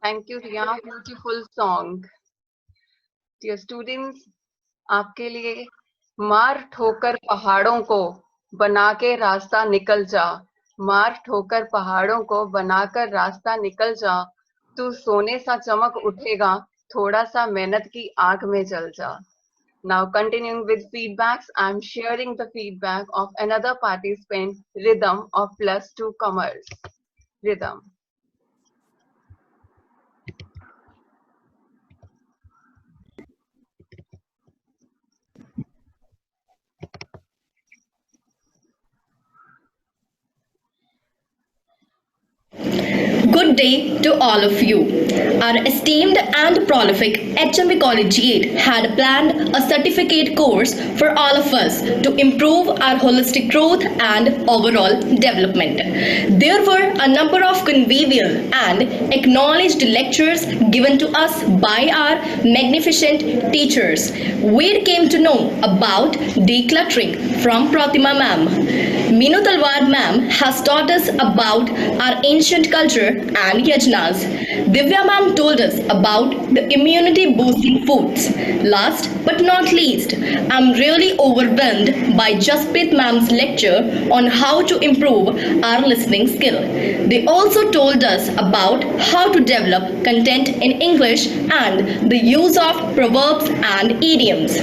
Thank you, Riya. Beautiful song. Dear students, आपके लिए मार ठोकर पहाड़ों को बना के रास्ता निकल जा, मार ठोकर पहाड़ों को बनाकर रास्ता निकल जा, तू सोने सा चमक उठेगा, थोड़ा सा मेहनत की आग में जल जा. Now continuing with feedbacks, I'm sharing the feedback of another participant, Rhythm of Plus 2 Commerce. Rhythm. Good day to all of you. Our esteemed and prolific HMB Collegiate had planned a certificate course for all of us to improve our holistic growth and overall development. There were a number of convivial and acknowledged lectures given to us by our magnificent teachers. We came to know about decluttering from Pratima ma'am. Meenu Talwar ma'am has taught us about our ancient culture and yajnas. Divya ma'am told us about the immunity boosting foods. Last but not least, I'm really overwhelmed by Jasprit ma'am's lecture on how to improve our listening skill. They also told us about how to develop content in English and the use of proverbs and idioms.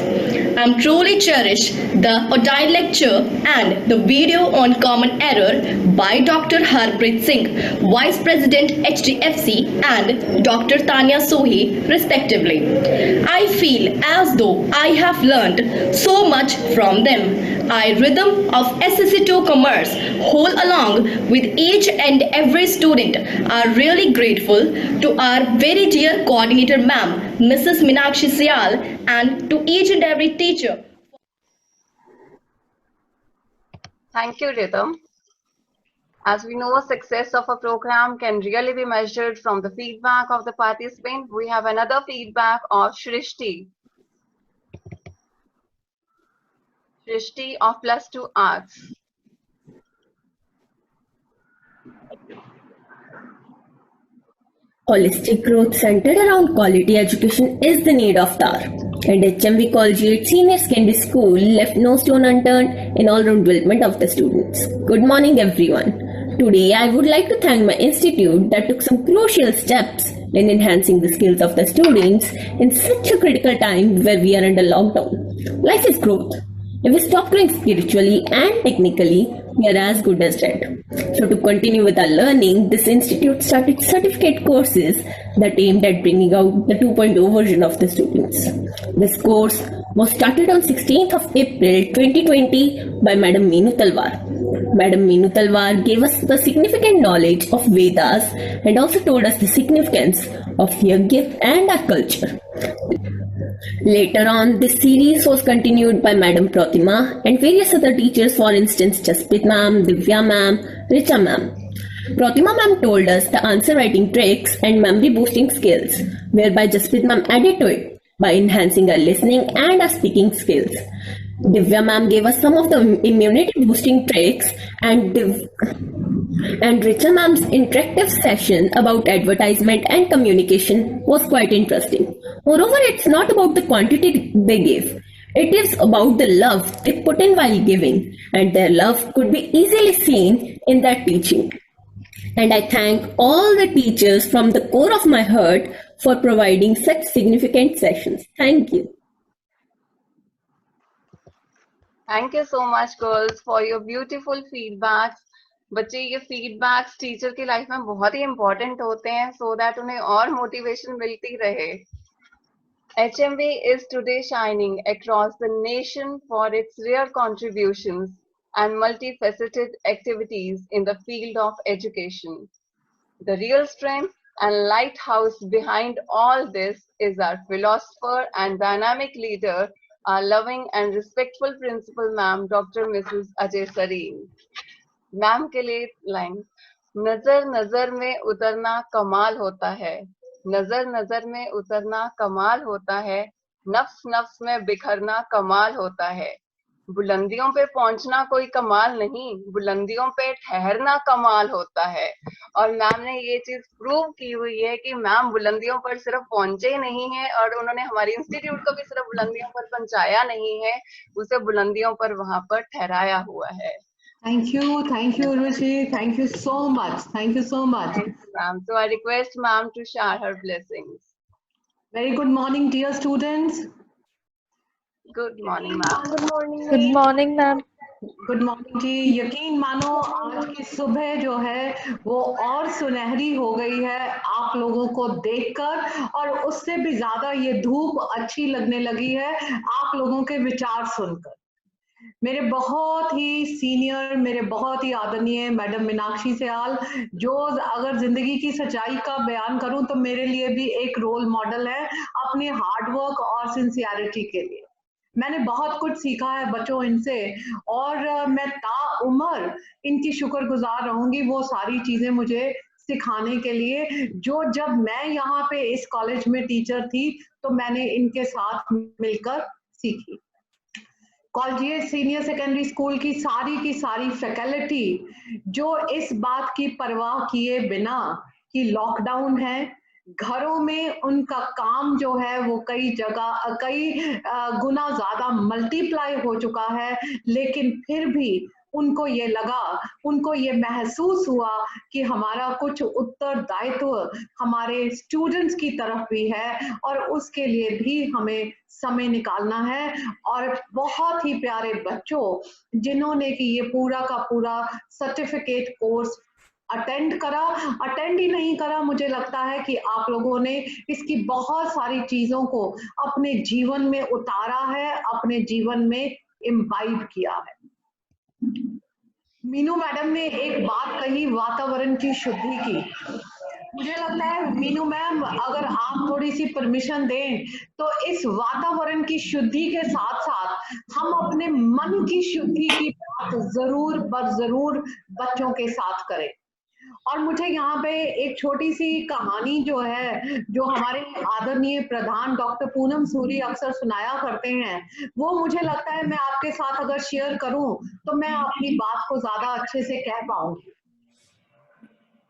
I'm truly cherish the Odile lecture and the video on common error by Dr. Harpreet Singh, Vice President HDFC, and Dr. Tanya Sohi, respectively. I feel as though I have learned so much from them. I, Rhythm of SSC2 Commerce, whole along with each and every student, are really grateful to our very dear coordinator ma'am, Mrs. Minakshi Sial, and to each and every teacher. Thank you, Rhythm. As we know, success of a program can really be measured from the feedback of the participant. We have another feedback of Shrishti. Shrishti of Plus 2 Arts. Holistic growth centered around quality education is the need of the hour, and HMV Collegiate Senior Secondary School left no stone unturned in all-round development of the students. Good morning, everyone. Today, I would like to thank my institute that took some crucial steps in enhancing the skills of the students in such a critical time where we are under lockdown. Life is growth. If we stop growing spiritually and technically, we are as good as dead. So to continue with our learning, this institute started certificate courses that aimed at bringing out the 2.0 version of the students. This course was started on 16th of April 2020 by Madam Meenu Talwar. Madam Meenu Talwar gave us the significant knowledge of Vedas and also told us the significance of Yajna and our culture. Later on, this series was continued by Madam Pratima and various other teachers, for instance, Jasprit ma'am, Divya ma'am, Richa ma'am. Pratima ma'am told us the answer writing tricks and memory boosting skills, whereby Jasprit ma'am added to it by enhancing our listening and our speaking skills. Divya ma'am gave us some of the immunity boosting tricks, and Richa ma'am's interactive session about advertisement and communication was quite interesting. Moreover, it's not about the quantity they give. It is about the love they put in while giving, and their love could be easily seen in that teaching. And I thank all the teachers from the core of my heart for providing such significant sessions. Thank you. Thank you so much, girls, for your beautiful feedbacks. बच्चे ये feedbacks teacher की life में बहुत ही important होते हैं so that उन्हें और motivation मिलती रहे. HMV is today shining across the nation for its rare contributions and multifaceted activities in the field of education. The real strength and lighthouse behind all this is our philosopher and dynamic leader, our loving and respectful principal ma'am, Dr. Mrs. Ajay Sareen. Ma'am के लिए line, नजर नजर में उतरना कमाल होता है, नजर नजर में उतरना कमाल होता है, नफ्स नफ्स में बिखरना कमाल होता है, बुलंदियों पे पहुंचना कोई कमाल नहीं, बुलंदियों पे ठहरना कमाल होता है। और मैम ने ये चीज प्रूव की हुई है कि मैम बुलंदियों पर सिर्फ पहुंचे ही नहीं है, और उन्होंने हमारी इंस्टीट्यूट को भी सिर्फ बुलंदियों पर पहुंचाया नहीं है, उसे बुलंदियों पर वहां पर ठहराया हुआ है। Thank you, Urvashi. Thank you so much. Thank you so much. Thank you, ma'am. So I request ma'am to share her blessings. Very good morning, dear students. Good morning, ma'am. Good morning, ma'am. Good morning ji. यकीन मानो आज की सुबह जो है वो और सुनहरी हो गई है आप लोगों को देखकर, और उससे भी ज्यादा ये धूप अच्छी लगने लगी है आप लोगों के विचार सुनकर। मेरे बहुत ही सीनियर, मेरे बहुत ही आदरणीय मैडम मीनाक्षी सयाल, जो अगर जिंदगी की सच्चाई का बयान करूं तो मेरे लिए भी एक रोल मॉडल है अपने हार्डवर्क और सिंसियरिटी के लिए। मैंने बहुत कुछ सीखा है बच्चों इनसे, और मैं ताउम्र इनकी शुक्रगुजार रहूंगी वो सारी चीजें मुझे सिखाने के लिए, जो जब मैं यहाँ पे इस कॉलेज में टीचर थी तो मैंने इनके साथ मिलकर सीखी। कॉलेजिएट सीनियर सेकेंडरी स्कूल की सारी फैकल्टी जो इस बात की परवाह किए बिना कि लॉकडाउन है, घरों में उनका काम जो है वो कई गुना ज्यादा मल्टीप्लाई हो चुका है, लेकिन फिर भी उनको ये लगा, उनको ये महसूस हुआ कि हमारा कुछ उत्तरदायित्व हमारे स्टूडेंट्स की तरफ भी है और उसके लिए भी हमें समय निकालना है। और बहुत ही प्यारे बच्चों जिन्होंने कि ये पूरा का पूरा सर्टिफिकेट कोर्स अटेंड ही नहीं करा, मुझे लगता है कि आप लोगों ने इसकी बहुत सारी चीजों को अपने जीवन में उतारा है, अपने जीवन में इम्बाइब किया है। मीनू मैडम ने एक बात कही वातावरण की शुद्धि की। मुझे लगता है मीनू मैम अगर आप थोड़ी सी परमिशन दें तो इस वातावरण की शुद्धि के साथ साथ हम अपने मन की शुद्धि की बात जरूर बच्चों के साथ करें। और मुझे यहाँ पे एक छोटी सी कहानी जो है, जो हमारे आदरणीय प्रधान डॉक्टर पूनम सूरी अक्सर सुनाया करते हैं, वो मुझे लगता है मैं आपके साथ अगर शेयर करूं तो मैं अपनी बात को ज्यादा अच्छे से कह पाऊंगी।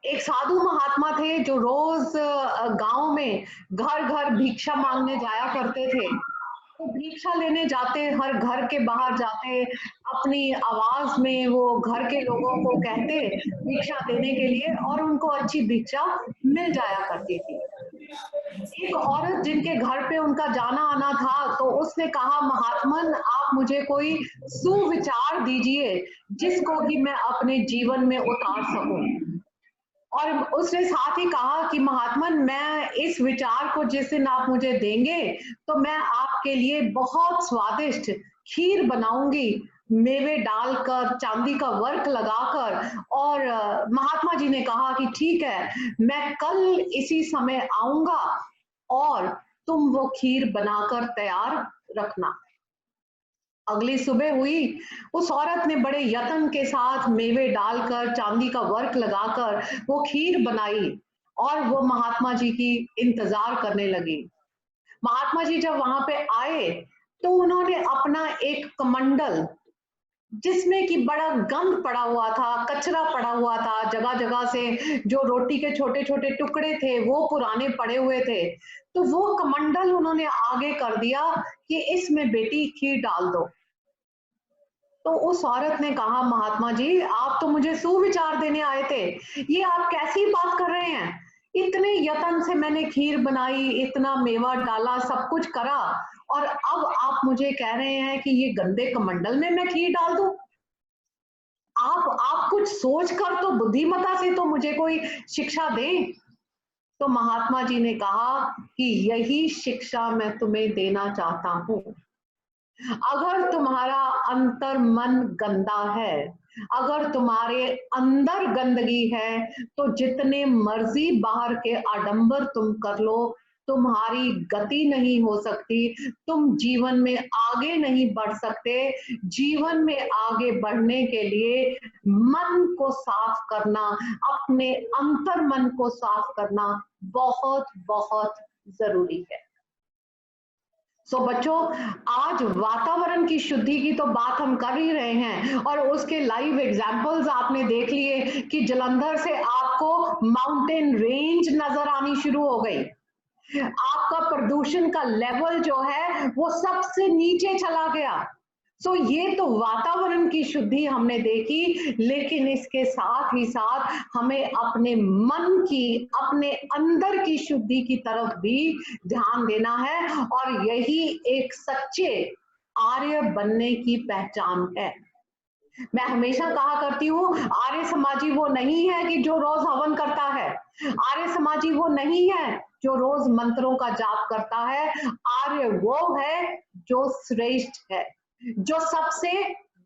एक साधु महात्मा थे जो रोज गांव में घर घर भिक्षा मांगने जाया करते थे। तो भिक्षा लेने जाते, हर घर के बाहर जाते, अपनी आवाज में वो घर के लोगों को कहते भिक्षा देने के लिए, और उनको अच्छी भिक्षा मिल जाया करती थी। एक औरत जिनके घर पे उनका जाना आना था, तो उसने कहा, महात्मन आप मुझे कोई सुविचार दीजिए जिसको कि मैं अपने जीवन में उतार सकूं। और उसने साथ ही कहा कि महात्मन मैं इस विचार को जिस दिन आप मुझे देंगे तो मैं आपके लिए बहुत स्वादिष्ट खीर बनाऊंगी, मेवे डालकर, चांदी का वर्क लगाकर। और महात्मा जी ने कहा कि ठीक है, मैं कल इसी समय आऊंगा और तुम वो खीर बनाकर तैयार रखना। अगली सुबह हुई, उस औरत ने बड़े यत्न के साथ मेवे डालकर, चांदी का वर्क लगाकर वो खीर बनाई और वो महात्मा जी की इंतजार करने लगी। महात्मा जी जब वहां पे आए तो उन्होंने अपना एक कमंडल, जिसमें कि बड़ा गंद पड़ा हुआ था, कचरा पड़ा हुआ था, जगह जगह से जो रोटी के छोटे छोटे टुकड़े थे वो पुराने पड़े हुए थे, तो वो कमंडल उन्होंने आगे कर दिया कि इसमें बेटी खीर डाल दो। तो उस औरत ने कहा, महात्मा जी आप तो मुझे सुविचार देने आए थे, ये आप कैसी बात कर रहे हैं? इतने यत्न से मैंने खीर बनाई, इतना मेवा डाला, सब कुछ करा, और अब आप मुझे कह रहे हैं कि ये गंदे कमंडल में मैं खीर डाल दूं? आप कुछ सोच कर तो, बुद्धिमता से तो मुझे कोई शिक्षा दें। तो महात्मा जी ने कहा कि यही शिक्षा मैं तुम्हें देना चाहता हूं। अगर तुम्हारा अंतर मन गंदा है, अगर तुम्हारे अंदर गंदगी है, तो जितने मर्जी बाहर के आडंबर तुम कर लो, तुम्हारी गति नहीं हो सकती, तुम जीवन में आगे नहीं बढ़ सकते। जीवन में आगे बढ़ने के लिए मन को साफ करना, अपने अंतर मन को साफ करना बहुत बहुत जरूरी है। सो बच्चों, आज वातावरण की शुद्धि की तो बात हम कर ही रहे हैं और उसके लाइव एग्जांपल्स आपने देख लिए कि जलंधर से आपको माउंटेन रेंज नजर आनी शुरू हो गई, आपका प्रदूषण का लेवल जो है वो सबसे नीचे चला गया। सो ये तो वातावरण की शुद्धि हमने देखी, लेकिन इसके साथ ही साथ हमें अपने मन की, अपने अंदर की शुद्धि की तरफ भी ध्यान देना है और यही एक सच्चे आर्य बनने की पहचान है। मैं हमेशा कहा करती हूँ, आर्य समाजी वो नहीं है कि जो रोज हवन करता है, आर्य समाजी वो नहीं है जो रोज मंत्रों का जाप करता है, आर्य वो है जो श्रेष्ठ है, जो सबसे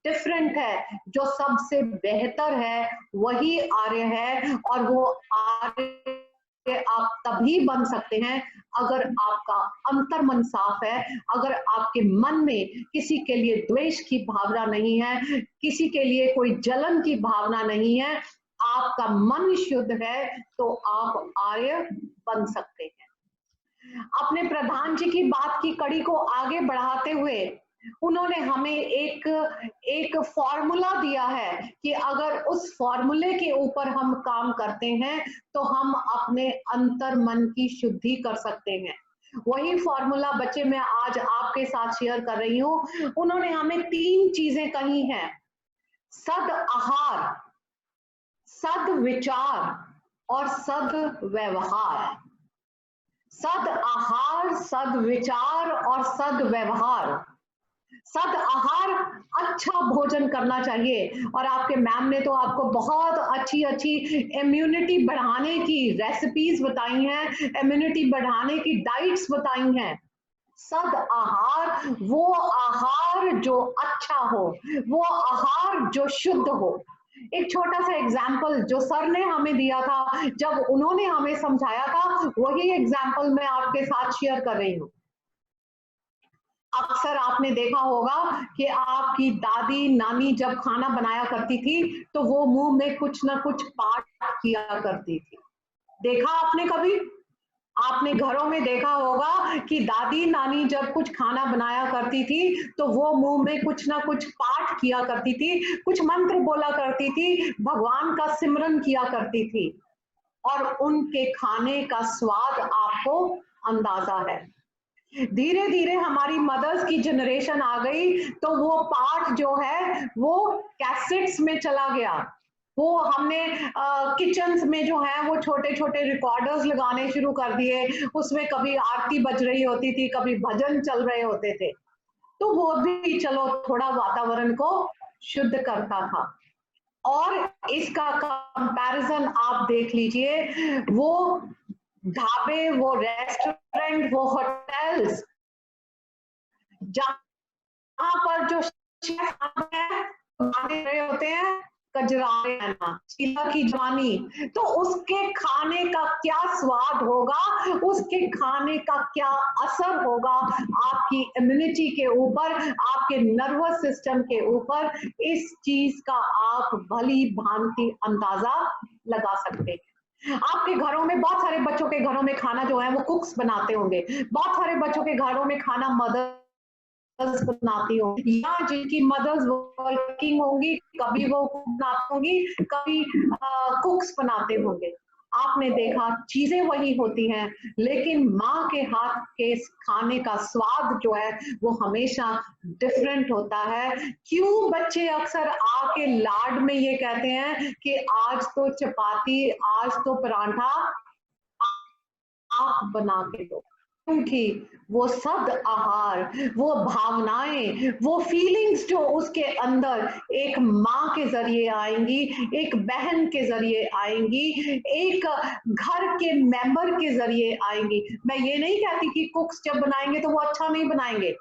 डिफरेंट है, जो सबसे बेहतर है, वही आर्य है। और वो आर्य आप तभी बन सकते हैं अगर आपका अंतर्मन साफ है, अगर आपके मन में किसी के लिए द्वेष की भावना नहीं है, किसी के लिए कोई जलन की भावना नहीं है, आपका मन शुद्ध है, तो आप आर्य बन सकते हैं। अपने प्रधान जी की बात की कड़ी को आगे बढ़ाते हुए उन्होंने हमें एक फॉर्मूला दिया है कि अगर उस फॉर्मूले के ऊपर हम काम करते हैं तो हम अपने अंतर मन की शुद्धि कर सकते हैं। वही फॉर्मूला बच्चे मैं आज आपके साथ शेयर कर रही हूँ। उन्होंने हमें 3 चीजें कही हैं: सद आहार, सद विचार और सद व्यवहार। सद आहार, सद विचार और सद व्यवहार। सद आहार, अच्छा भोजन करना चाहिए, और आपके मैम ने तो आपको बहुत अच्छी अच्छी इम्यूनिटी बढ़ाने की रेसिपीज बताई हैं, इम्यूनिटी बढ़ाने की डाइट्स बताई हैं। सद आहार वो आहार जो अच्छा हो, वो आहार जो शुद्ध हो। एक छोटा सा एग्जाम्पल जो सर ने हमें दिया था, जब उन्होंने हमें समझाया था, वही एग्जाम्पल मैं आपके साथ शेयर कर रही हूँ। अक्सर आपने देखा होगा कि आपकी दादी नानी जब खाना बनाया करती थी तो वो मुंह में कुछ ना कुछ पाठ किया करती थी। देखा आपने कभी? आपने घरों में देखा होगा कि दादी नानी जब कुछ खाना बनाया करती थी तो वो मुंह में कुछ ना कुछ पाठ किया करती थी, कुछ मंत्र बोला करती थी, भगवान का सिमरन किया करती थी, और उनके खाने का स्वाद आपको अंदाजा है। धीरे धीरे हमारी मदर्स की जनरेशन आ गई तो वो पाठ जो है वो कैसेट्स में चला गया। वो हमने किचन्स में जो है वो छोटे छोटे रिकॉर्डर्स लगाने शुरू कर दिए, उसमें कभी आरती बज रही होती थी, कभी भजन चल रहे होते थे, तो वो भी चलो थोड़ा वातावरण को शुद्ध करता था। और इसका कंपैरिजन आप देख लीजिए, वो ढाबे, वो रेस्टोरेंट, वो होटल्स जहां पर जो शेफ आते हैं खाने रहे होते हैं कजरारे रहना, शीला की जवानी, तो उसके खाने का क्या स्वाद होगा, उसके खाने का क्या असर होगा आपकी इम्यूनिटी के ऊपर, आपके नर्वस सिस्टम के ऊपर, इस चीज का आप भली भांति अंदाजा लगा सकते हैं। आपके घरों में बहुत सारे बच्चों के घरों में खाना जो है वो कुक्स बनाते होंगे, बहुत सारे बच्चों के घरों में खाना मदर्स बनाती होंगी, या जिनकी मदर्स वर्किंग होंगी कभी वो बनाती होंगी, कभी कुक्स बनाते होंगे। आपने देखा चीजें वही होती हैं, लेकिन माँ के हाथ के खाने का स्वाद जो है वो हमेशा डिफरेंट होता है। क्यों बच्चे अक्सर आके लाड में ये कहते हैं कि आज तो चपाती, आज तो परांठा आप बना के दो, क्योंकि वो सद आहार, वो भावनाएं, वो फीलिंग्स जो उसके अंदर एक माँ के जरिए आएंगी, एक बहन के जरिए आएंगी, एक घर के मेंबर के जरिए आएंगी। मैं ये नहीं कहती कि कुक्स जब बनाएंगे तो वो अच्छा नहीं बनाएंगे,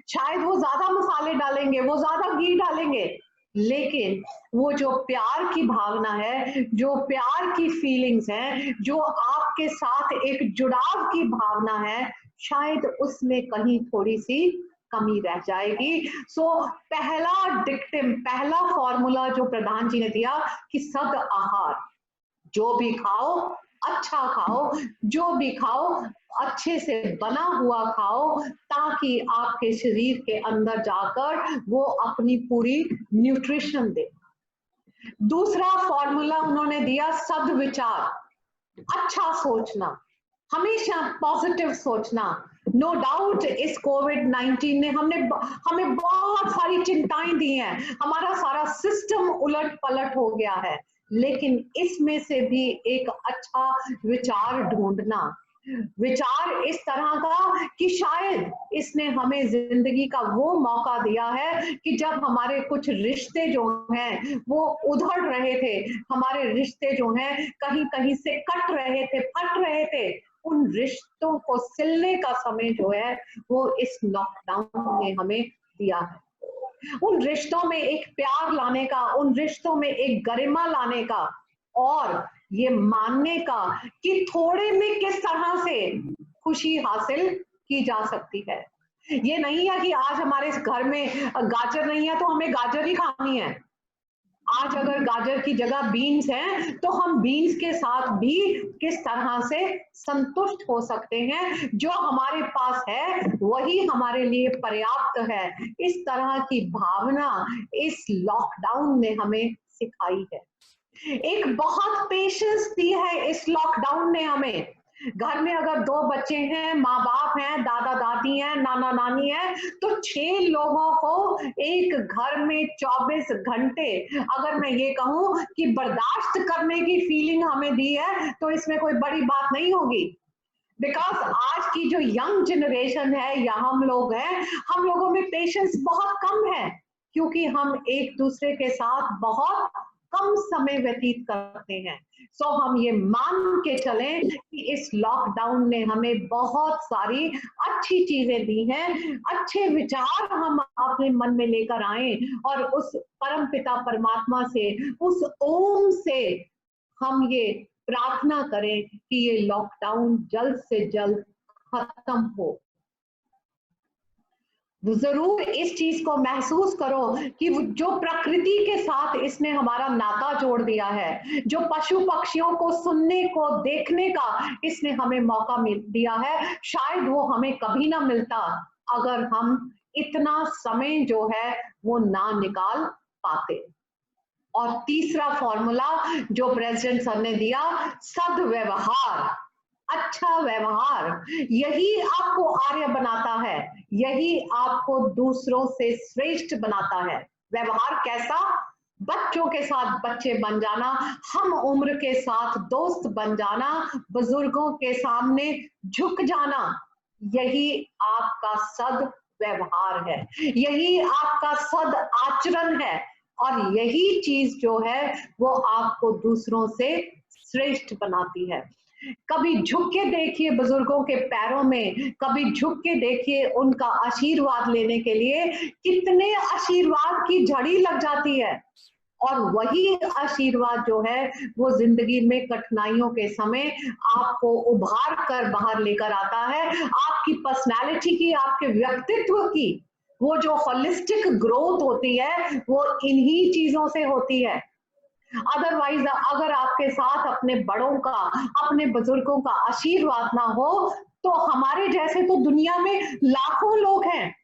शायद वो ज्यादा मसाले डालेंगे, वो ज्यादा घी डालेंगे, लेकिन वो जो प्यार की भावना है, जो प्यार की फीलिंग्स हैं, जो आपके साथ एक जुड़ाव की भावना है, शायद उसमें कहीं थोड़ी सी कमी रह जाएगी। सो पहला डिक्टिम, पहला फॉर्मूला जो प्रधान जी ने दिया कि सद आहार, जो भी खाओ अच्छा खाओ, जो भी खाओ अच्छे से बना हुआ खाओ, ताकि आपके शरीर के अंदर जाकर वो अपनी पूरी न्यूट्रिशन दे। दूसरा फॉर्मूला उन्होंने दिया सद्विचार, अच्छा सोचना, हमेशा पॉजिटिव सोचना। नो डाउट इस कोविड-19 ने हमें बहुत सारी चिंताएं दी हैं, हमारा सारा सिस्टम उलट पलट हो गया है, लेकिन इसमें से भी एक अच्छा विचार ढूंढना, विचार इस तरह का कि शायद इसने हमें जिंदगी का वो मौका दिया है कि जब हमारे कुछ रिश्ते जो हैं वो उधड़ रहे थे, हमारे रिश्ते जो हैं कहीं कहीं से कट रहे थे, फट रहे थे, उन रिश्तों को सिलने का समय जो है वो इस लॉकडाउन ने हमें दिया है। उन रिश्तों में एक प्यार लाने का, उन रिश्तों में एक गरिमा लाने का, और ये मानने का कि थोड़े में किस तरह से खुशी हासिल की जा सकती है। ये नहीं है कि आज हमारे घर में गाजर नहीं है तो हमें गाजर ही खानी है। आज अगर गाजर की जगह बीन्स है तो हम बीन्स के साथ भी किस तरह से संतुष्ट हो सकते हैं, जो हमारे पास है वही हमारे लिए पर्याप्त है। इस तरह की भावना इस लॉकडाउन ने हमें सिखाई है। एक बहुत पेशेंस दी है इस लॉकडाउन ने हमें। घर में अगर 2 बच्चे हैं, माँ बाप हैं, दादा दादी हैं, नाना नानी है, तो 6 लोगों को एक घर में 24 घंटे अगर मैं ये कहूं कि बर्दाश्त करने की फीलिंग हमें दी है, तो इसमें कोई बड़ी बात नहीं होगी। बिकॉज आज की जो यंग जनरेशन है या हम लोग हैं, हम लोगों में पेशेंस बहुत कम है, क्योंकि हम एक दूसरे के साथ बहुत कम समय व्यतीत करते हैं। सो हम ये मान के चलें कि इस लॉकडाउन ने हमें बहुत सारी अच्छी चीजें दी हैं, अच्छे विचार हम अपने मन में लेकर आए, और उस परम पिता परमात्मा से, उस ओम से हम ये प्रार्थना करें कि ये लॉकडाउन जल्द से जल्द खत्म हो। जरूर इस चीज को महसूस करो कि जो प्रकृति के साथ इसने हमारा नाता जोड़ दिया है, जो पशु पक्षियों को सुनने को देखने का इसने हमें मौका दिया है, शायद वो हमें कभी ना मिलता अगर हम इतना समय जो है वो ना निकाल पाते। और तीसरा फॉर्मूला जो प्रेसिडेंट सर ने दिया, सद्व्यवहार, अच्छा व्यवहार, यही आपको आर्य बनाता है, यही आपको दूसरों से श्रेष्ठ बनाता है। व्यवहार कैसा? बच्चों के साथ बच्चे बन जाना, हम उम्र के साथ दोस्त बन जाना, बुजुर्गों के सामने झुक जाना, यही आपका सद व्यवहार है, यही आपका सद आचरण है, और यही चीज जो है वो आपको दूसरों से श्रेष्ठ बनाती है। कभी झुक के देखिए बुजुर्गों के पैरों में, कभी झुक के देखिए उनका आशीर्वाद लेने के लिए, कितने आशीर्वाद की झड़ी लग जाती है, और वही आशीर्वाद जो है वो जिंदगी में कठिनाइयों के समय आपको उभार कर बाहर लेकर आता है। आपकी पर्सनैलिटी की, आपके व्यक्तित्व की वो जो होलिस्टिक ग्रोथ होती है वो इन्हीं चीजों से होती है। अदरवाइज अगर आपके साथ अपने बड़ों का, अपने बुजुर्गों का आशीर्वाद ना हो, तो हमारे जैसे तो दुनिया में लाखों लोग हैं।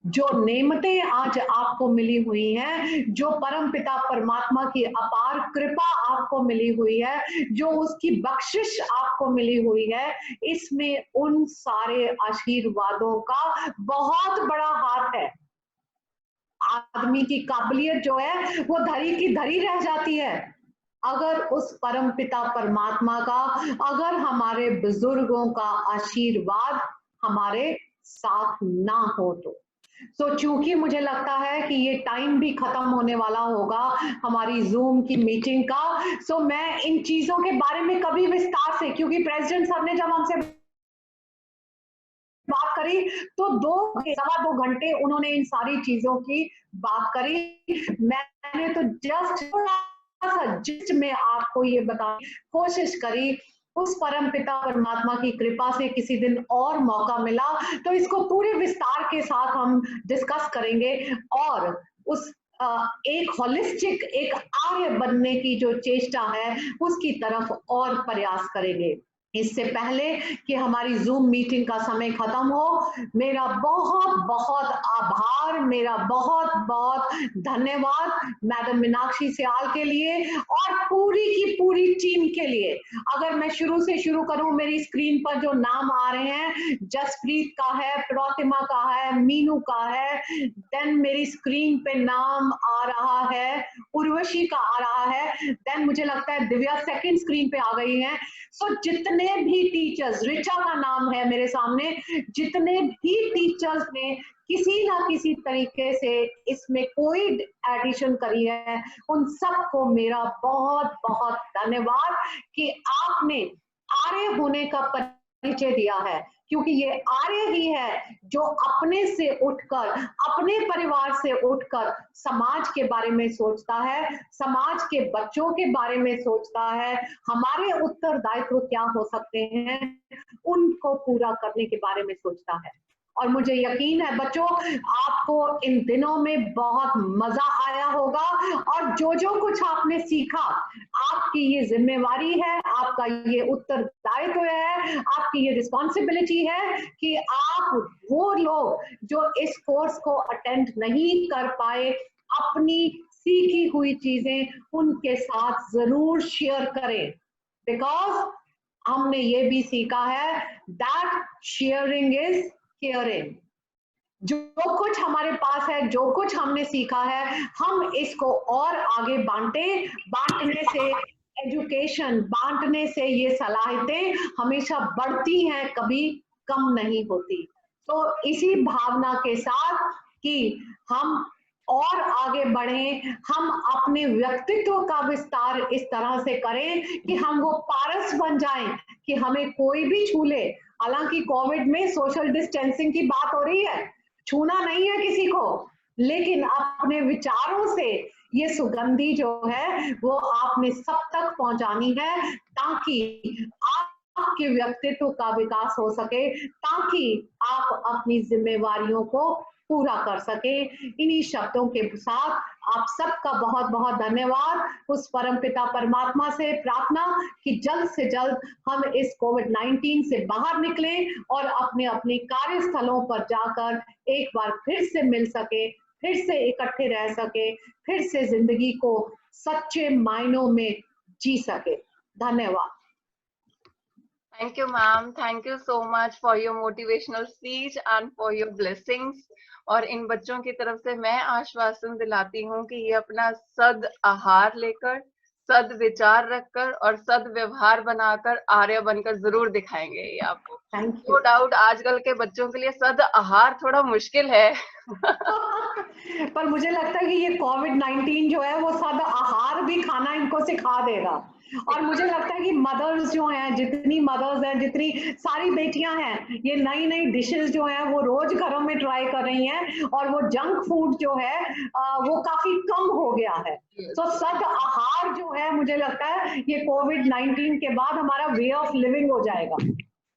जो नेमतें आज आपको मिली हुई हैं, जो परम पिता परमात्मा की अपार कृपा आपको मिली हुई है, जो उसकी बख्शिश आपको मिली हुई है, इसमें उन सारे आशीर्वादों का बहुत बड़ा हाथ है। आदमी की काबिलियत जो है वो धरी की धरी रह जाती है अगर उस परम पिता परमात्मा का, अगर हमारे बुजुर्गों का आशीर्वाद हमारे साथ ना हो तो चूंकि मुझे लगता है कि ये टाइम भी खत्म होने वाला होगा हमारी जूम की मीटिंग का, सो मैं इन चीजों के बारे में कभी विस्तार से, क्योंकि प्रेसिडेंट साहब ने जब हमसे बात करी तो 2 घंटे उन्होंने इन सारी चीजों की बात करी। मैंने तो जस्ट में आपको ये बताने की कोशिश करी। उस परम पिता परमात्मा की कृपा से किसी दिन और मौका मिला तो इसको पूरे विस्तार के साथ हम डिस्कस करेंगे, और उस एक होलिस्टिक, एक आर्य बनने की जो चेष्टा है उसकी तरफ और प्रयास करेंगे। इससे पहले कि हमारी जूम मीटिंग का समय खत्म हो, मेरा बहुत बहुत आभार, मेरा बहुत बहुत धन्यवाद मैडम मीनाक्षी सियाल के लिए और पूरी की पूरी टीम के लिए। अगर मैं शुरू से शुरू करूं, मेरी स्क्रीन पर जो नाम आ रहे हैं, जसप्रीत का है, प्रतिमा का है, मीनू का है, देन मेरी स्क्रीन पे नाम आ रहा है, उर्वशी का आ रहा है, देन मुझे लगता है दिव्या सेकंड स्क्रीन पे आ गई है। सो जितने भी टीचर्स, रिचा का नाम है मेरे सामने, जितने भी टीचर्स ने किसी ना किसी तरीके से इसमें कोई एडिशन करी है, उन सबको मेरा बहुत बहुत धन्यवाद कि आपने आर्य होने का परिचय दिया है, क्योंकि ये आर्य ही है जो अपने से उठकर, अपने परिवार से उठकर समाज के बारे में सोचता है, समाज के बच्चों के बारे में सोचता है, हमारे उत्तरदायित्व क्या हो सकते हैं उनको पूरा करने के बारे में सोचता है। और मुझे यकीन है बच्चों, आपको इन दिनों में बहुत मजा आया होगा और जो जो कुछ आपने सीखा, आपकी ये जिम्मेवारी है, आपका ये उत्तरदायित्व है, आपकी ये रिस्पॉन्सिबिलिटी है कि आप वो लोग जो इस कोर्स को अटेंड नहीं कर पाए, अपनी सीखी हुई चीजें उनके साथ जरूर शेयर करें, बिकॉज हमने ये भी सीखा है दैट शेयरिंग इज केयरिंग। जो कुछ हमारे पास है, जो कुछ हमने सीखा है, हम इसको और आगे बांटे, बांटने से एजुकेशन, बांटने से ये सलाहियतें हमेशा बढ़ती हैं, कभी कम नहीं होती। तो इसी भावना के साथ कि हम और आगे बढ़ें, हम अपने व्यक्तित्व का विस्तार इस तरह से करें कि हम वो पारस बन जाएं कि हमें कोई भी छू ले। हालांकि कोविड में सोशल डिस्टेंसिंग की बात हो रही है, छूना नहीं है किसी को, लेकिन अपने विचारों से ये सुगंधी जो है वो आपने सब तक पहुंचानी है, ताकि आपके व्यक्तित्व का विकास हो सके, ताकि आप अपनी जिम्मेवारियों को पूरा कर सके। इन्हीं शब्दों के साथ आप सबका बहुत बहुत धन्यवाद। उस परमपिता परमात्मा से प्रार्थना कि जल्द से जल्द हम इस कोविड-19 से बाहर निकले और अपने अपने कार्यस्थलों पर जाकर एक बार फिर से मिल सके, फिर से इकट्ठे रह सके, फिर से जिंदगी को सच्चे मायनों में जी सके। धन्यवाद। Thank you, ma'am. Thank you so much for your motivational speech and for your blessings. और इन बच्चों की तरफ से मैं आश्वासन दिलाती हूँ कि ये अपना सद आहार लेकर, सद विचार रखकर और सद व्यवहार बनाकर आर्य बनकर जरूर दिखाएंगे ये आपको। नो डाउट आजकल के बच्चों के लिए सद आहार थोड़ा मुश्किल है पर मुझे लगता है कि ये कोविड-19 जो है वो सद आहार भी खाना इनको सिखा देगा। और मुझे लगता है कि मदर्स जो हैं, जितनी मदर्स हैं, जितनी सारी बेटियां हैं, ये नई नई डिशेस जो हैं वो रोज घरों में ट्राई कर रही हैं और वो जंक फूड जो है वो काफी कम हो गया है। तो सद आहार जो है मुझे लगता है ये कोविड-19 के बाद हमारा वे ऑफ लिविंग हो जाएगा।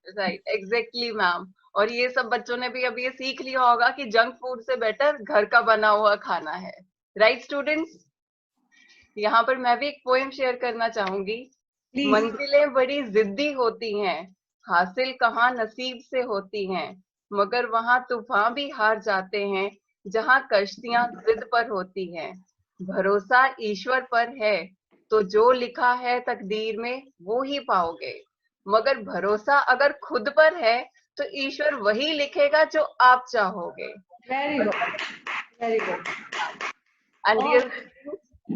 Right, exactly ma'am. और ये सब बच्चों ने भी अब ये सीख लिया होगा कि जंक फूड से बेटर घर का बना हुआ खाना है। राइट स्टूडेंट्स, यहाँ पर मैं भी एक पोएम शेयर करना चाहूंगी। मंजिलें बड़ी जिद्दी होती हैं, हासिल कहाँ नसीब से होती हैं, मगर वहां तूफान भी हार जाते हैं जहां कश्तियां जिद पर होती हैं। भरोसा ईश्वर पर है तो जो लिखा है तकदीर में वो ही पाओगे, मगर भरोसा अगर खुद पर है तो ईश्वर वही लिखेगा जो आप चाहोगे। Very good, very good. And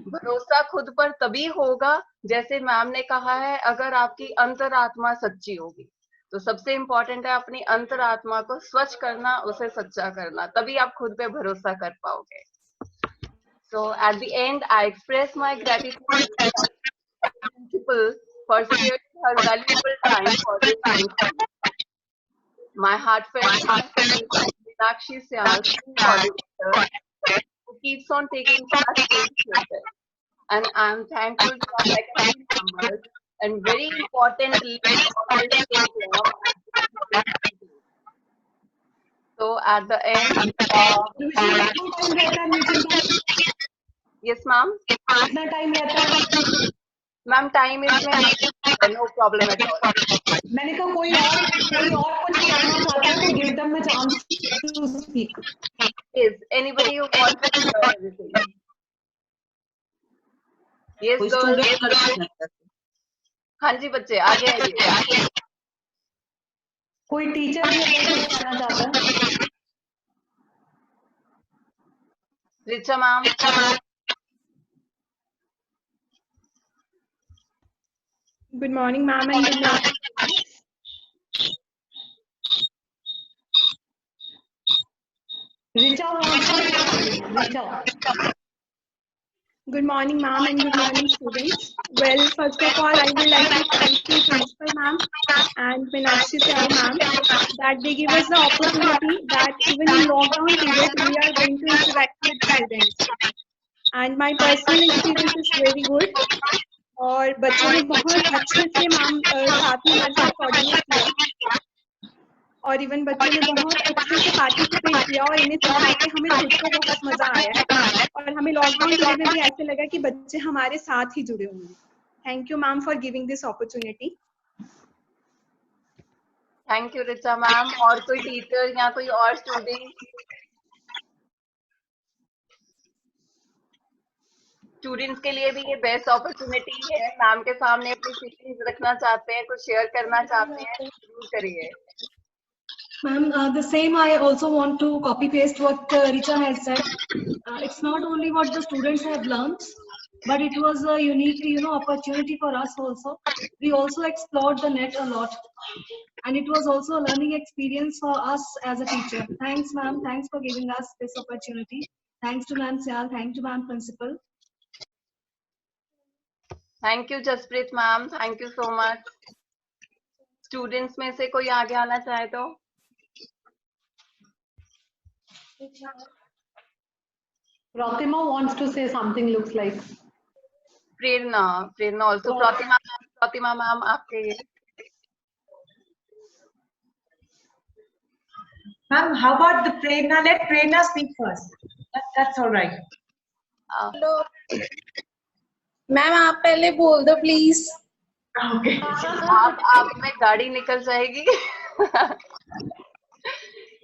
भरोसा खुद पर तभी होगा, जैसे मैम ने कहा है, अगर आपकी अंतरात्मा सच्ची होगी। तो सबसे इम्पोर्टेंट है अपनी अंतरात्मा को स्वच्छ करना, उसे सच्चा करना, तभी आप खुद पे भरोसा कर पाओगे। So at the end, I express my gratitude to the principal for sharing her valuable time for this function. My heartfelt thanks to Meenakshi Syal, coordinator, who keeps on taking such initiatives. And I'm thankful to our faculty members and very importantly, so at the end, yes, ma'am. Ma'am, time is no problem at all. मैंने कहा कोई और कुछ कहना चाहता है तो give them a chance to speak. Is anybody who wants to share everything? Yes, कोई girls. स्टूडेंट कर सकता है. हाँ जी बच्चे आगे आइए. कोई टीचर भी अगर कुछ कहना चाहता है. Richa ma'am. Good morning, ma'am, and good morning. Richa wants to say something. Richa. Good morning, ma'am, and good morning, students. Well, first of all, I would like to thank you, Principal Ma'am and Meenakshi Syal Ma'am, that they give us the opportunity that even in lockdown period, we are going to interact with students. And my personal experience is very good. और बच्चों ने बहुत अच्छे से ma'am साथ में हमारे साथ कोऑर्डिनेट किया और इवन बच्चों ने बहुत अच्छे से पार्टिसिपेट किया और इन्हें सिखा के हमें खुद को बहुत मजा आया है और हमें लॉकडाउन पीरियड में भी ऐसे लगा कि बच्चे हमारे साथ ही जुड़े हुए हैं. Thank you ma'am for giving this opportunity. Thank you Richa ma'am. और कोई टीचर या कोई और स्टूडेंट? स्टूडेंट्स के लिए भी ये बेस्ट अपॉर्चुनिटी है. मैम के सामने अपनी फीलिंग्स रखना चाहते हैं, कुछ शेयर करना चाहते हैं, जरूर करिए. Ma'am, the same I also want to copy paste what Richa has said. It's not only what the students have learned, but it was a unique, opportunity for us also. We also explored the net a lot, and it was also a learning experience for us as a teacher. Thanks, ma'am. Thanks for giving us this opportunity. Thanks to Ma'am Syal. Thank you, Ma'am Principal. Thank you Jaspreet ma'am. Thank you so much. Students में से कोई आगे आना चाहे तो? Pratima wants to say something, looks like. Prerna also. Pratima ma'am आपके ये. Ma'am, how about the Prerna? Let Prerna speak first. That's all right. Ma'am आप पहले बोल दो प्लीज. Okay. आप में गाड़ी निकल जाएगी.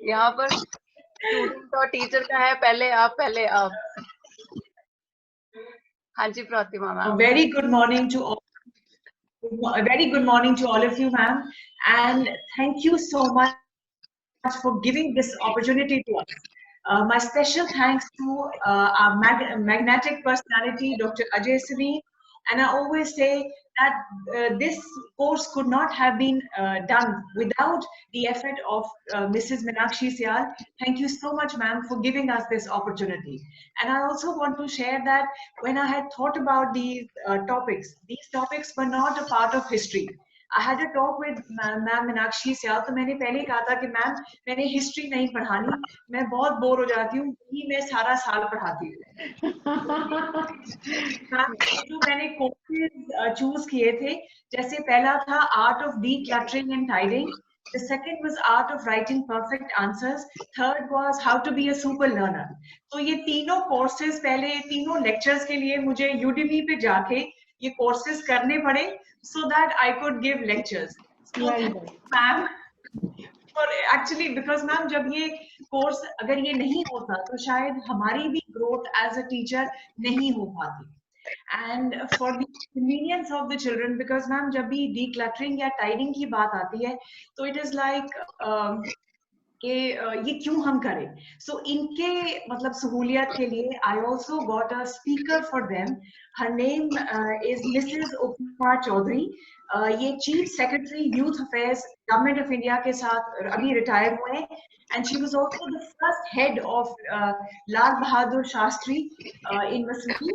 यहाँ पर स्टूडेंट और टीचर का है, पहले आप. हाँ जी प्रतिमा ma'am. Very good morning to all. A very good morning to all of you, ma'am, and thank you so much for giving this opportunity to us. My special thanks to our magnetic personality, Dr. Ajay Sri, and I always say that this course could not have been done without the effort of Mrs. Meenakshi Syal. Thank you so much, ma'am, for giving us this opportunity. And I also want to share that when I had thought about these topics were not a part of history. I had a talk with Ma'am Meenakshi Syal. तो मैंने पहले कहा था कि ma'am मैंने history नहीं पढ़ानी, मैं बहुत बोर हो जाती हूँ, यही मैं सारा साल पढ़ाती हूँ. जो मैंने कोर्सेज चूज किए थे, जैसे पहला था art of decluttering and tidying. The second was art of writing perfect answers. Third was how to be a super learner. तो ये तीनों courses पहले तीनों lectures के लिए मुझे Udemy पे जाके ये courses करने पड़े so that I could give lectures. So, ma'am, for actually because ma'am जब ये course अगर ये नहीं होता तो शायद हमारी भी growth as a teacher नहीं हो पाती. And for the convenience of the children, because ma'am जब भी decluttering या tidying की बात आती है तो it is like कि ये क्यों हम करें. So इनके मतलब सहूलियत के लिए I also got a speaker for them. Her name is Mrs. Upma Chaudhary. ये Chief Secretary Youth Affairs Government of India के साथ अभी रिटायर हुए हैं. And she was also the first head of Lal Bahadur Shastri University.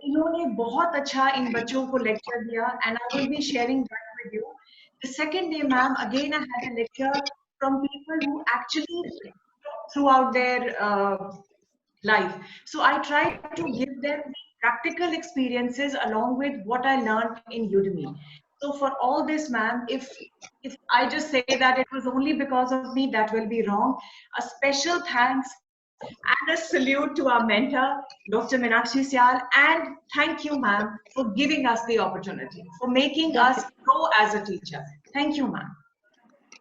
इन्होंने बहुत अच्छा इन बच्चों को लेक्चर दिया and I will be sharing that with you. The second day, ma'am, again I had a lecture from people who actually throughout their life. So I tried to give them practical experiences along with what I learned in Udemy. So for all this, ma'am, if I just say that it was only because of me, that will be wrong. A special thanks And a salute to our mentor, Dr. Meenakshi Syal. And thank you, ma'am, for giving us the opportunity, for making us grow as a teacher. Thank you, ma'am.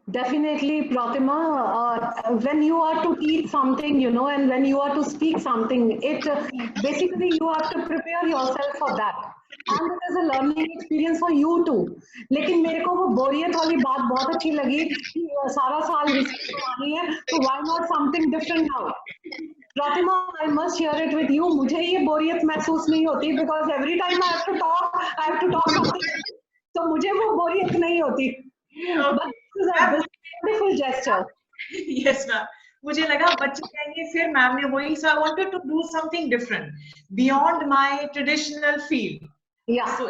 Definitely, Pratima. When you are to teach something, you know, and when you are to speak something, it basically you have to prepare yourself for that. And it is a learning experience for you too. लेकिन मेरे को वो बोरियत वाली बात बहुत अच्छी लगी कि सारा साल हिस्ट्री पढ़ानी है, तो why not something different now? Pratima, I must share it with you. मुझे ये बोरियत महसूस नहीं होती because every time I have to talk something. तो मुझे वो बोरियत नहीं होती. But this is a beautiful gesture. Yes, ma'am. मुझे लगा बच्चे कहेंगे फिर मैम ने वही, so I wanted to do something different beyond my traditional field. Yeah. So,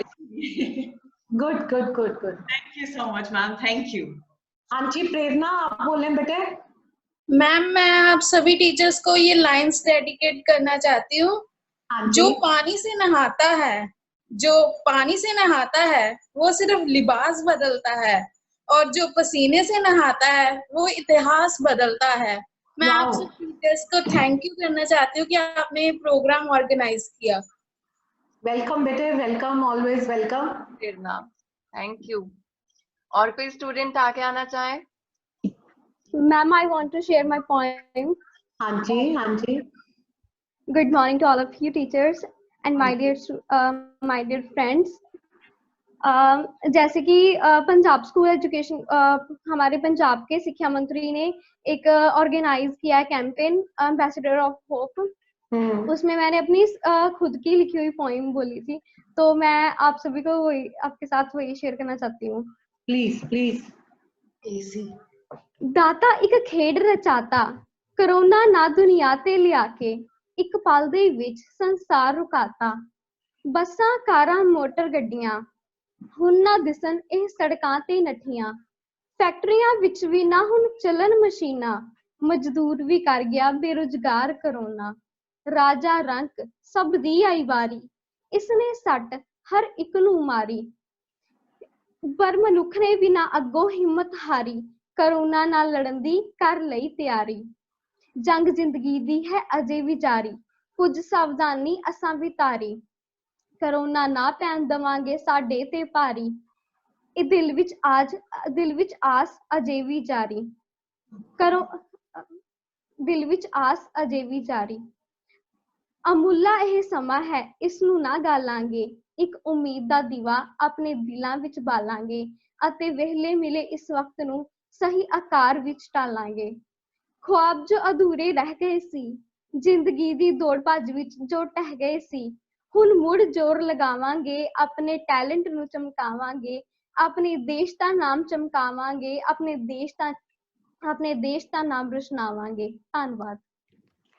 Good. thank you so much, ma'am. Thank you. आंची प्रेरणा आप बोलें बेटे. मैम मैं आप सभी टीचर्स को ये लाइंस डेडिकेट करना चाहती हूँ. जो पानी से नहाता है वो सिर्फ लिबास बदलता है, और जो पसीने से नहाता है वो इतिहास बदलता है. मैं आप सब टीचर्स को थैंक यू करना चाहती हूँ कि आपने ये प्रोग्राम ऑर्गेनाइज किया. वेलकम बेटे, welcome, always welcome. Prerna, thank you. और कोई स्टूडेंट आगे आना चाहे? Ma'am, I want to share my point. हाँ जी. Good morning to all of you teachers and my dear friends. जैसे कि पंजाब स्कूल एजुकेशन, हमारे पंजाब के शिक्षा मंत्री ने एक ऑर्गेनाइज किया कैंपेन एम्बेसडर ऑफ होप. उसमें मैंने अपनी खुद की लिखी हुई पोइम बोली थी, तो मैं आप सभी को आपके साथ वही शेयर करना चाहती हूँ. प्लीज. दाता एक खेड रचाता, करोना ना दुनिया ते लिया के, एक पल दे विच संसार रुकाता. बसां कारां मोटर गड्डियां हुण ना दिसन इह सड़कां ते नठियां. फैक्टरियां विच भी ना हुण चलन मशीनां, मजदूर भी कर गया बेरोजगार करोना. राजा रंक सब दी आई वारी, इसने सट हर एक नूं मारी. पर मनुख ने भी ना अगों हिम्मत हारी, करोना नाल लड़न दी कर लई तैयारी. जंग जिंदगी दी है अजे भी जारी, कुछ सावधानी असां भी तारी. करोना ना पैन दवांगे साडे ते भारी, ए दिल विच आस अजे भी जारी. दिल विच आस अजे भी जारी. अमुल्ला यह समा है, इसनू ना गालांगे, एक उम्मीद दा दीवा अपने दिलां विच बालांगे, अते वेहले मिले इस वक्त नू सही आकार विच टालांगे. ख्वाब जो अधूरे रह गए सी, जिंदगी दी दौड़ भज विच जो टह गए सी, हुण मुड़ जोर लगावांगे, अपने टैलेंट नू चमकावांगे, अपने देश दा नाम चमकावांगे, अपने देश दा नाम रोशनावांगे. धन्यवाद.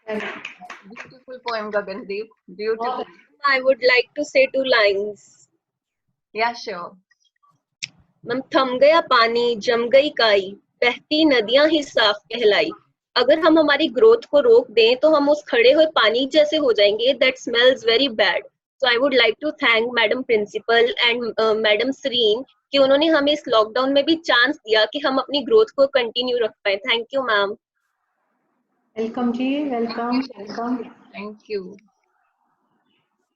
Beautiful poem, Gagandeep. Beautiful. I would like to say 2 lines. Yeah, sure. Ma'am, थम गया पानी जम गई काई, बहती नदियां ही साफ कहलाई. अगर हम हमारी ग्रोथ को रोक दें तो हम उस खड़े हुए पानी जैसे हो जाएंगे. That smells very bad. So I would like to thank Madam Principal and Madam Serene कि उन्होंने हमें इस लॉकडाउन में भी चांस दिया कि हम अपनी ग्रोथ को कंटिन्यू रख पाए. Thank you ma'am. वेलकम जी, वेलकम. Thank you.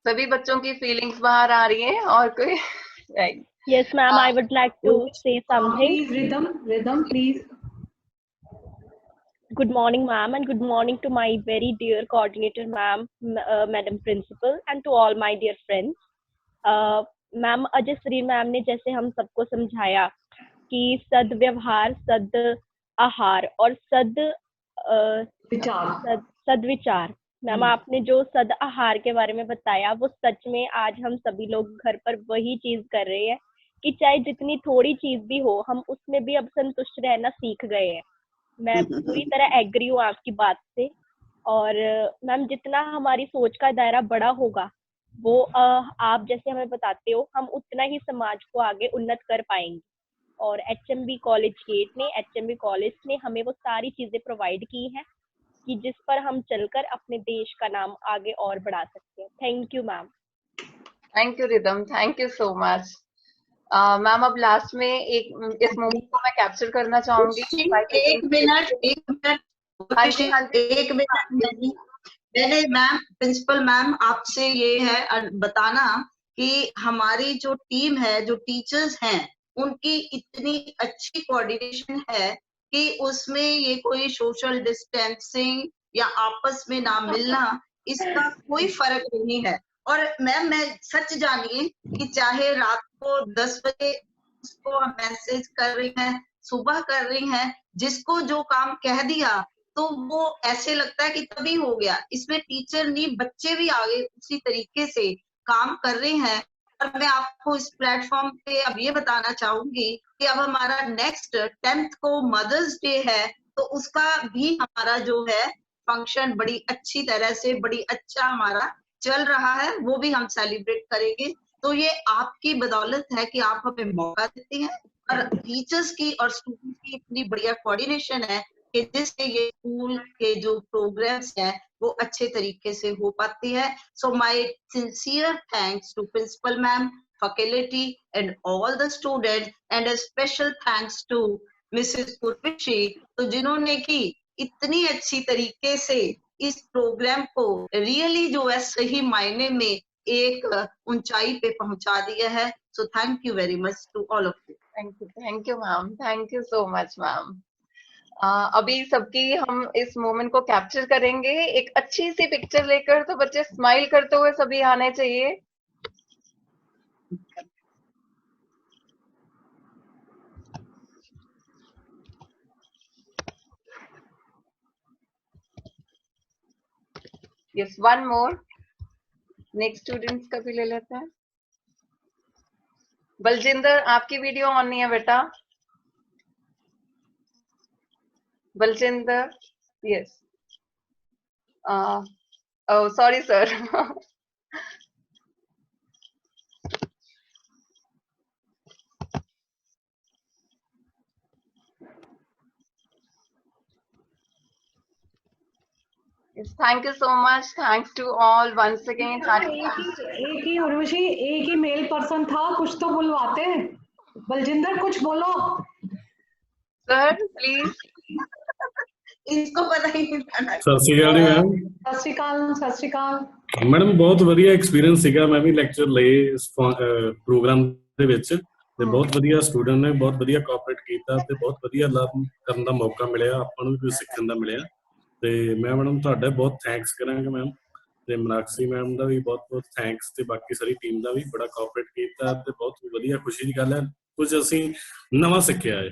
सभी बच्चों की फीलिंग्स बाहर आ रही हैं. और कोई? Right. Yes, ma'am. I would like to say something. Please, rhythm, please. Good morning, ma'am, and good morning to my very dear coordinator, ma'am, Madam Principal, and to all my dear friends. Ma'am, Ajay Shri ma'am ने जैसे हम सबको समझाया कि सद व्यवहार, सद आहार और सदविचार. मैम, आपने जो सद आहार के बारे में बताया वो सच में आज हम सभी लोग घर पर वही चीज कर रहे हैं कि चाहे जितनी थोड़ी चीज भी हो, हम उसमें भी अब संतुष्ट रहना सीख गए हैं. मैं पूरी तरह एग्री हूँ आपकी बात से. और मैम, जितना हमारी सोच का दायरा बड़ा होगा वो आप जैसे हमें बताते हो, हम उतना ही समाज को आगे उन्नत कर पाएंगे. और HMB कॉलेज ने हमें वो सारी चीजें प्रोवाइड की हैं कि जिस पर हम चलकर अपने देश का नाम आगे और बढ़ा सकते हैं. Thank you ma'am. Thank you rhythm, thank you so much. Ma'am, अब लास्ट में इस मोमेंट को मैं कैप्चर करना चाहूंगी. एक मिनट एक मिनट, मैंने मैम, प्रिंसिपल मैम, आपसे ये है बताना कि हमारी जो टीम है, जो टीचर्स हैं, उनकी इतनी अच्छी कोऑर्डिनेशन है कि उसमें ये कोई सोशल डिस्टेंसिंग या आपस में ना मिलना, इसका कोई फर्क नहीं है। और मैम, मैं सच जानिए कि चाहे रात को 10 बजे उसको हम मैसेज कर रही हैं, सुबह कर रही हैं, जिसको जो काम कह दिया तो वो ऐसे लगता है कि तभी हो गया। इसमें टीचर नहीं, बच्चे भी आगे उसी तरीके से काम कर रहे हैं। और मैं आपको इस प्लेटफॉर्म पे अब ये बताना चाहूंगी कि अब हमारा नेक्स्ट 10th को मदर्स डे है, तो उसका भी हमारा जो है फंक्शन बड़ी अच्छी तरह से, बड़ी अच्छा हमारा चल रहा है, वो भी हम सेलिब्रेट करेंगे। तो ये आपकी बदौलत है कि आप हमें मौका देते हैं, और टीचर्स की और स्टूडेंट की इतनी बढ़िया कोऑर्डिनेशन है कि जिससे ये स्कूल के जो प्रोग्राम्स हैं वो अच्छे तरीके से हो पाती है। So my sincere thanks to principal ma'am, faculty and all the students, and a special thanks to Mrs. Urvashi, तो जिन्होंने की इतनी अच्छी तरीके से इस प्रोग्राम को रियली जो है सही मायने में एक ऊंचाई पे पहुंचा दिया है। So thank you very much to all of you. Thank you ma'am, thank you so much ma'am. अभी सबकी हम इस मोमेंट को कैप्चर करेंगे एक अच्छी सी पिक्चर लेकर, तो बच्चे स्माइल करते हुए सभी आने चाहिए। Yes, one more, next students का भी ले लेते हैं। बलजिंदर, आपकी वीडियो ऑन नहीं है बेटा। Baljinder, yes, oh sorry sir. Yes, thank you so much, thanks to all once again. एक ही उर्वशी, एक ही मेल पर्सन था, कुछ तो बुलवाते। बलजिंदर कुछ बोलो। Sir please. इसको पता ही नहीं था। सत श्री अकाल जी मैम। सत श्री अकाल, सत श्री अकाल मैडम, बहुत ਵਧੀਆ ਐਕਸਪੀਰੀਅੰਸ ਸੀਗਾ। ਮੈਂ ਵੀ ਲੈਕਚਰ ਲਏ ਇਸ ਪ੍ਰੋਗਰਾਮ ਦੇ ਵਿੱਚ, ਤੇ ਬਹੁਤ ਵਧੀਆ ਸਟੂਡੈਂਟ ਨੇ ਬਹੁਤ ਵਧੀਆ ਕੋਆਪਰੇਟ ਕੀਤਾ, ਤੇ ਬਹੁਤ ਵਧੀਆ ਲਰਨ ਕਰਨ ਦਾ ਮੌਕਾ ਮਿਲਿਆ, ਆਪਾਂ ਨੂੰ ਵੀ ਕੁਝ ਸਿੱਖਣ ਦਾ ਮਿਲਿਆ। ਤੇ ਮੈਂ ਮੈਡਮ ਤੁਹਾਡਾ ਬਹੁਤ ਥੈਂਕਸ ਕਰਾਂਗਾ ਮੈਮ, ਤੇ ਮਨਾਕਸ਼ੀ ਮੈਮ ਦਾ ਵੀ ਬਹੁਤ ਬਹੁਤ ਥੈਂਕਸ, ਤੇ ਬਾਕੀ ਸਾਰੀ ਟੀਮ ਦਾ ਵੀ ਬੜਾ ਕੋਆਪਰੇਟ ਕੀਤਾ, ਤੇ ਬਹੁਤ ਵਧੀਆ ਖੁਸ਼ੀ ਦੀ ਗੱਲ ਹੈ ਕੁਝ ਅਸੀਂ ਨਵਾਂ ਸਿੱਖਿਆ ਹੈ।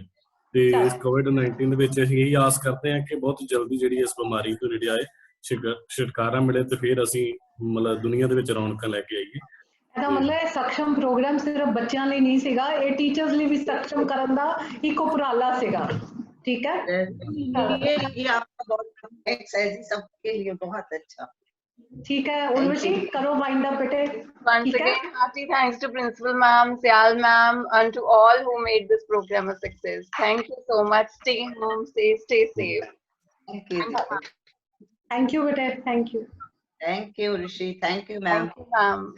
ਤੇ ਇਸ COVID-19 ਦੇ ਵਿੱਚ ਅਸੀਂ ਇਹੀ ਆਸ ਕਰਦੇ ਹਾਂ ਕਿ ਬਹੁਤ ਜਲਦੀ ਜਿਹੜੀ ਇਸ ਬਿਮਾਰੀ ਤੋਂ ਜਿਹੜੀ ਆਏ ਛੁਟਕਾਰਾ ਮਿਲੇ, ਤੇ ਫਿਰ ਅਸੀਂ ਮਤਲਬ ਦੁਨੀਆ ਦੇ ਵਿੱਚ ਰੌਣਕਾਂ ਲੈ ਕੇ ਆਈਏ। ਇਹਦਾ ਮਤਲਬ ਸક્ષਮ ਪ੍ਰੋਗਰਾਮ ਸਿਰਫ ਬੱਚਿਆਂ ਲਈ ਨਹੀਂ ਸੀਗਾ, ਇਹ ਟੀਚਰਸ ਲਈ ਵੀ ਸક્ષਮ ਕਰਨ ਦਾ ਇੱਕ ਉਪਰਾਲਾ ਸੀਗਾ। ठीक है, ये आपका बहुत थैंक्स है जी, सबके लिए बहुत अच्छा। ठीक है उर्वशी, करो वाइंड अप बेटे। Once again, hearty thanks to Principal Ma'am, Syal Ma'am, and to all who made this program a success. Thank you so much. Stay home, stay safe. Thank you. Thank you बेटे, thank you. Thank you Rishi, thank you ma'am. Thank you ma'am.